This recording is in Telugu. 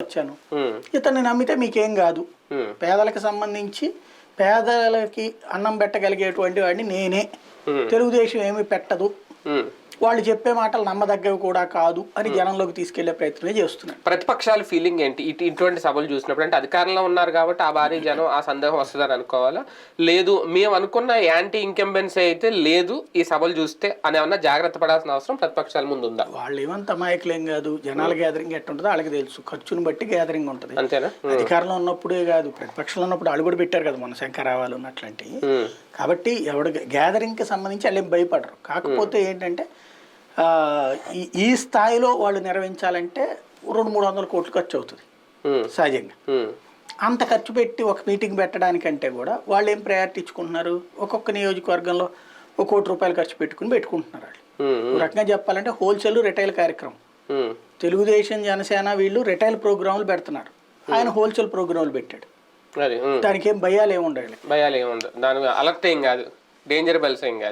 వచ్చాను, ఇతన్ని నమ్మితే మీకేం కాదు, పేదలకు సంబంధించి పేదలకి అన్నం పెట్టగలిగేటువంటి వాడిని నేనే, తెలుగుదేశం ఏమి పెట్టదు, వాళ్ళు చెప్పే మాటలు నమ్మదగ్గవి కూడా కాదు అని జనంలోకి తీసుకెళ్లే ప్రయత్నమే చేస్తున్నారు. ప్రతిపక్షాల ఫీలింగ్ ఏంటి ఇటువంటి సభలు చూసినప్పుడు? అంటే అధికారంలో ఉన్నారు కాబట్టి ఆ భారీ జనం ఆ సందేహం వస్తుందని అనుకోవాలా, లేదు మేము అనుకున్న యాంటీ ఇంకంబెన్సీ అయితే లేదు ఈ సభలు చూస్తే అని ఏమన్నా జాగ్రత్త పడాల్సిన అవసరం ప్రతిపక్షాల ముందు ఉందా? వాళ్ళు ఏమంత అమాయకులేం కాదు, జనాల గ్యాదరింగ్ ఎట్టుంటుందో వాళ్ళకి తెలుసు, ఖర్చును బట్టి గ్యాదరింగ్ ఉంటుంది. అంతేనా? అధికారంలో ఉన్నప్పుడే కాదు, ప్రతిపక్షంలో ఉన్నప్పుడు వాళ్ళు కూడా పెట్టారు కదా మన శంకరావాలు ఉన్నట్లాంటి. కాబట్టి ఎవడు గ్యాదరింగ్కి సంబంధించి వాళ్ళు ఏం భయపడరు. కాకపోతే ఏంటంటే ఈ స్థాయిలో వాళ్ళు నిర్వహించాలంటే 200-300 కోట్లు ఖర్చు అవుతుంది సహజంగా. అంత ఖర్చు పెట్టి ఒక మీటింగ్ పెట్టడానికంటే కూడా వాళ్ళు ఏం ప్రయారిటీ ఇచ్చుకుంటున్నారు, ఒక్కొక్క నియోజకవర్గంలో ₹1 కోటి ఖర్చు పెట్టుకుంటున్నారు వాళ్ళు. ఒక రకంగా చెప్పాలంటే హోల్సేల్ రిటైల్ కార్యక్రమం. తెలుగుదేశం జనసేన వీళ్ళు రిటైల్ ప్రోగ్రాములు పెడుతున్నారు, ఆయన హోల్సేల్ ప్రోగ్రాములు పెట్టాడు. దానికి ఏం భయాలు ఏముండాలి, దాని అలర్ట్ ఏం కాదు, డేంజర్ బెల్స్ ఏం కాదు.